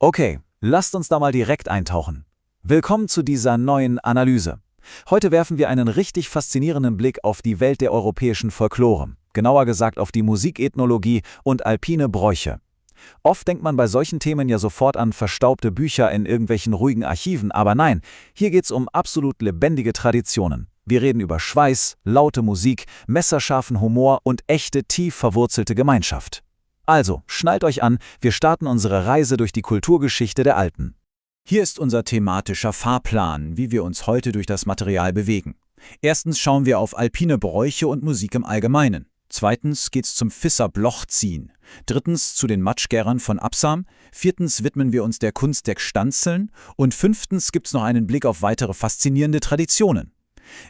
Okay, lasst uns da mal direkt eintauchen. Willkommen zu dieser neuen Analyse. Heute werfen wir einen richtig faszinierenden Blick auf die Welt der europäischen Folklore, genauer gesagt auf die Musikethnologie und alpine Bräuche. Oft denkt man bei solchen Themen ja sofort an verstaubte Bücher in irgendwelchen ruhigen Archiven, aber nein, hier geht's um absolut lebendige Traditionen. Wir reden über Schweiß, laute Musik, messerscharfen Humor und echte, tief verwurzelte Gemeinschaft. Also, schnallt euch an, wir starten unsere Reise durch die Kulturgeschichte der Alpen. Hier ist unser thematischer Fahrplan, wie wir uns heute durch das Material bewegen. Erstens schauen wir auf alpine Bräuche und Musik im Allgemeinen. Zweitens geht's zum Fisser Blochziehen. Drittens zu den Matschgärern von Absam. Viertens widmen wir uns der Kunst der Gstanzeln. Und fünftens gibt's noch einen Blick auf weitere faszinierende Traditionen.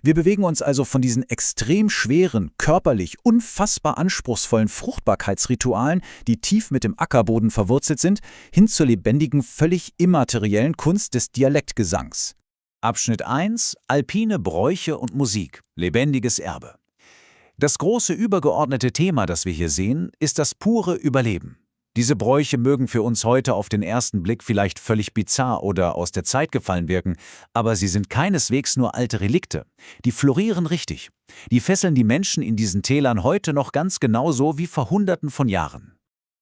Wir bewegen uns also von diesen extrem schweren, körperlich unfassbar anspruchsvollen Fruchtbarkeitsritualen, die tief mit dem Ackerboden verwurzelt sind, hin zur lebendigen, völlig immateriellen Kunst des Dialektgesangs. Abschnitt 1: Alpine Bräuche und Musik. Lebendiges Erbe. Das große übergeordnete Thema, das wir hier sehen, ist das pure Überleben. Diese Bräuche mögen für uns heute auf den ersten Blick vielleicht völlig bizarr oder aus der Zeit gefallen wirken, aber sie sind keineswegs nur alte Relikte. Die florieren richtig. Die fesseln die Menschen in diesen Tälern heute noch ganz genauso wie vor Hunderten von Jahren.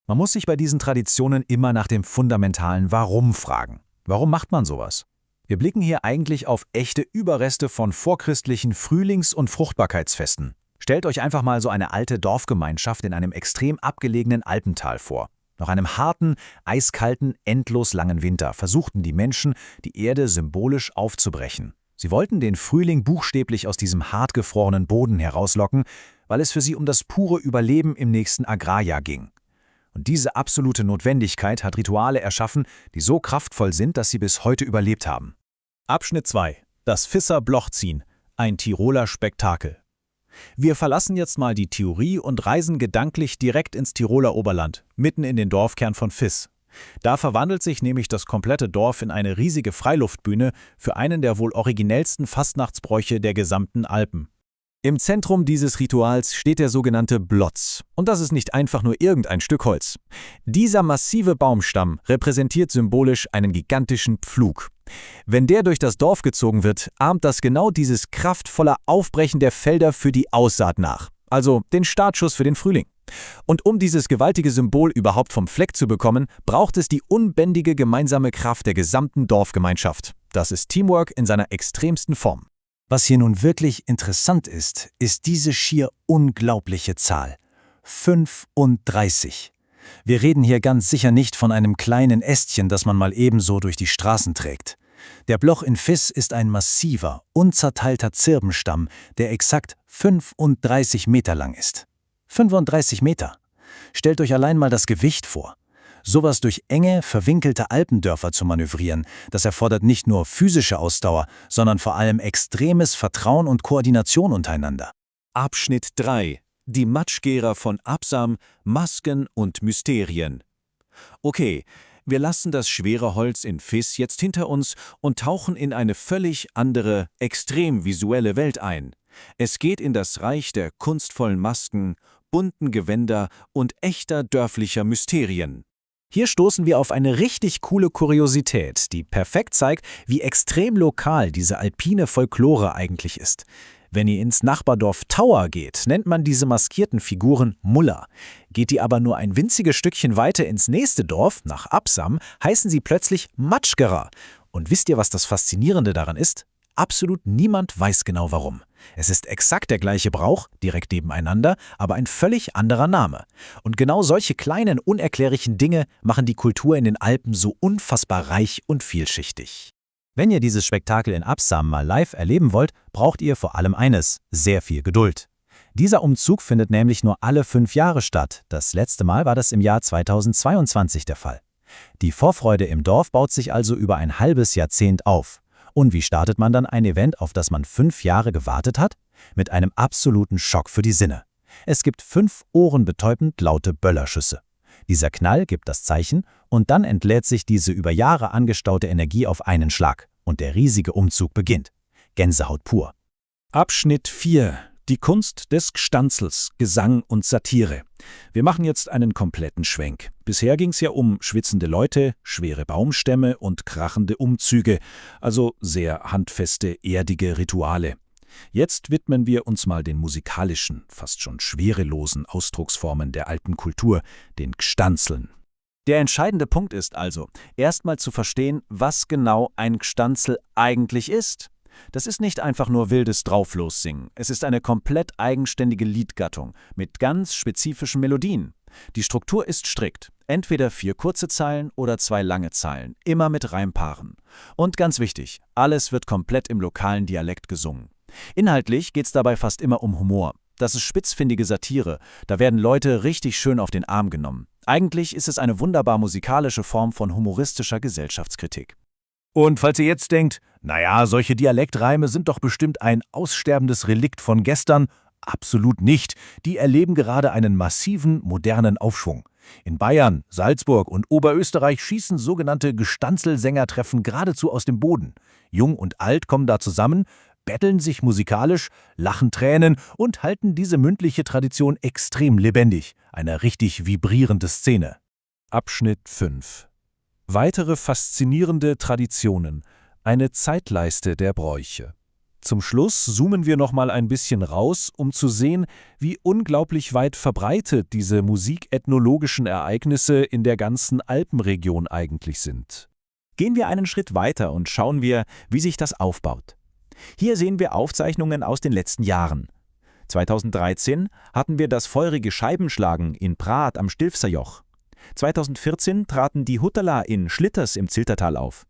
Man muss sich bei diesen Traditionen immer nach dem fundamentalen Warum fragen. Warum macht man sowas? Wir blicken hier eigentlich auf echte Überreste von vorchristlichen Frühlings- und Fruchtbarkeitsfesten. Stellt euch einfach mal so eine alte Dorfgemeinschaft in einem extrem abgelegenen Alpental vor. Nach einem harten, eiskalten, endlos langen Winter versuchten die Menschen, die Erde symbolisch aufzubrechen. Sie wollten den Frühling buchstäblich aus diesem hart gefrorenen Boden herauslocken, weil es für sie um das pure Überleben im nächsten Agrarjahr ging. Und diese absolute Notwendigkeit hat Rituale erschaffen, die so kraftvoll sind, dass sie bis heute überlebt haben. Abschnitt 2: Das Fisser Blochziehen, ein Tiroler Spektakel. Wir verlassen jetzt mal die Theorie und reisen gedanklich direkt ins Tiroler Oberland, mitten in den Dorfkern von Fiss. Da verwandelt sich nämlich das komplette Dorf in eine riesige Freiluftbühne für einen der wohl originellsten Fastnachtsbräuche der gesamten Alpen. Im Zentrum dieses Rituals steht der sogenannte Blotz. Und das ist nicht einfach nur irgendein Stück Holz. Dieser massive Baumstamm repräsentiert symbolisch einen gigantischen Pflug. Wenn der durch das Dorf gezogen wird, ahmt das genau dieses kraftvolle Aufbrechen der Felder für die Aussaat nach. Also den Startschuss für den Frühling. Und um dieses gewaltige Symbol überhaupt vom Fleck zu bekommen, braucht es die unbändige gemeinsame Kraft der gesamten Dorfgemeinschaft. Das ist Teamwork in seiner extremsten Form. Was hier nun wirklich interessant ist, ist diese schier unglaubliche Zahl. 35. Wir reden hier ganz sicher nicht von einem kleinen Ästchen, das man mal ebenso durch die Straßen trägt. Der Bloch in Fiss ist ein massiver, unzerteilter Zirbenstamm, der exakt 35 Meter lang ist. 35 Meter. Stellt euch allein mal das Gewicht vor. Sowas durch enge, verwinkelte Alpendörfer zu manövrieren, das erfordert nicht nur physische Ausdauer, sondern vor allem extremes Vertrauen und Koordination untereinander. Abschnitt 3: Die Matschgärer von Absam, Masken und Mysterien. Okay, wir lassen das schwere Holz in Fiss jetzt hinter uns und tauchen in eine völlig andere, extrem visuelle Welt ein. Es geht in das Reich der kunstvollen Masken, bunten Gewänder und echter dörflicher Mysterien. Hier stoßen wir auf eine richtig coole Kuriosität, die perfekt zeigt, wie extrem lokal diese alpine Folklore eigentlich ist. Wenn ihr ins Nachbardorf Tauer geht, nennt man diese maskierten Figuren Muller. Geht ihr aber nur ein winziges Stückchen weiter ins nächste Dorf, nach Absam, heißen sie plötzlich Matschgerer. Und wisst ihr, was das Faszinierende daran ist? Absolut niemand weiß genau warum. Es ist exakt der gleiche Brauch, direkt nebeneinander, aber ein völlig anderer Name. Und genau solche kleinen, unerklärlichen Dinge machen die Kultur in den Alpen so unfassbar reich und vielschichtig. Wenn ihr dieses Spektakel in Absam mal live erleben wollt, braucht ihr vor allem eines: sehr viel Geduld. Dieser Umzug findet nämlich nur alle 5 Jahre statt. Das letzte Mal war das im Jahr 2022 der Fall. Die Vorfreude im Dorf baut sich also über ein halbes Jahrzehnt auf. Und wie startet man dann ein Event, auf das man 5 Jahre gewartet hat? Mit einem absoluten Schock für die Sinne. Es gibt 5 ohrenbetäubend laute Böllerschüsse. Dieser Knall gibt das Zeichen und dann entlädt sich diese über Jahre angestaute Energie auf einen Schlag und der riesige Umzug beginnt. Gänsehaut pur. Abschnitt 4: Die Kunst des Gstanzels, Gesang und Satire. Wir machen jetzt einen kompletten Schwenk. Bisher ging es ja um schwitzende Leute, schwere Baumstämme und krachende Umzüge, also sehr handfeste, erdige Rituale. Jetzt widmen wir uns mal den musikalischen, fast schon schwerelosen Ausdrucksformen der alten Kultur, den Gstanzeln. Der entscheidende Punkt ist also, erstmal zu verstehen, was genau ein Gstanzl eigentlich ist. Das ist nicht einfach nur wildes Drauflossingen, es ist eine komplett eigenständige Liedgattung mit ganz spezifischen Melodien. Die Struktur ist strikt, entweder 4 kurze Zeilen oder 2 lange Zeilen, immer mit Reimpaaren. Und ganz wichtig, alles wird komplett im lokalen Dialekt gesungen. Inhaltlich geht's dabei fast immer um Humor. Das ist spitzfindige Satire, da werden Leute richtig schön auf den Arm genommen. Eigentlich ist es eine wunderbar musikalische Form von humoristischer Gesellschaftskritik. Und falls ihr jetzt denkt, naja, solche Dialektreime sind doch bestimmt ein aussterbendes Relikt von gestern, absolut nicht. Die erleben gerade einen massiven, modernen Aufschwung. In Bayern, Salzburg und Oberösterreich schießen sogenannte Gstanzlsängertreffen geradezu aus dem Boden. Jung und alt kommen da zusammen, betteln sich musikalisch, lachen Tränen und halten diese mündliche Tradition extrem lebendig. Eine richtig vibrierende Szene. Abschnitt 5. Weitere faszinierende Traditionen. Eine Zeitleiste der Bräuche. Zum Schluss zoomen wir noch mal ein bisschen raus, um zu sehen, wie unglaublich weit verbreitet diese musikethnologischen Ereignisse in der ganzen Alpenregion eigentlich sind. Gehen wir einen Schritt weiter und schauen wir, wie sich das aufbaut. Hier sehen wir Aufzeichnungen aus den letzten Jahren. 2013 hatten wir das feurige Scheibenschlagen in Prad am Stilfserjoch. 2014 traten die Hutterla in Schlitters im Ziltertal auf.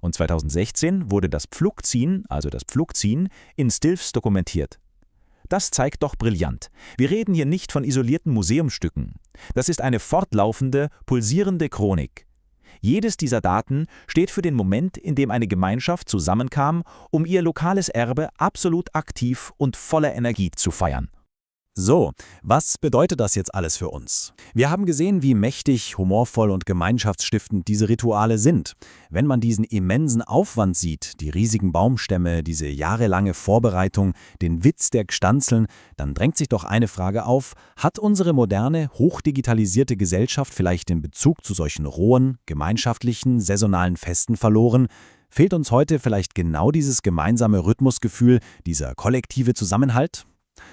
Und 2016 wurde das Pflugziehen, in Stilfs dokumentiert. Das zeigt doch brillant. Wir reden hier nicht von isolierten Museumsstücken. Das ist eine fortlaufende, pulsierende Chronik. Jedes dieser Daten steht für den Moment, in dem eine Gemeinschaft zusammenkam, um ihr lokales Erbe absolut aktiv und voller Energie zu feiern. So, was bedeutet das jetzt alles für uns? Wir haben gesehen, wie mächtig, humorvoll und gemeinschaftsstiftend diese Rituale sind. Wenn man diesen immensen Aufwand sieht, die riesigen Baumstämme, diese jahrelange Vorbereitung, den Witz der Gstanzln, dann drängt sich doch eine Frage auf: Hat unsere moderne, hochdigitalisierte Gesellschaft vielleicht den Bezug zu solchen rohen, gemeinschaftlichen, saisonalen Festen verloren? Fehlt uns heute vielleicht genau dieses gemeinsame Rhythmusgefühl, dieser kollektive Zusammenhalt?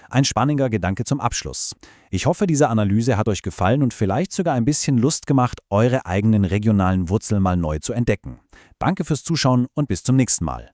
Ein spannender Gedanke zum Abschluss. Ich hoffe, diese Analyse hat euch gefallen und vielleicht sogar ein bisschen Lust gemacht, eure eigenen regionalen Wurzeln mal neu zu entdecken. Danke fürs Zuschauen und bis zum nächsten Mal.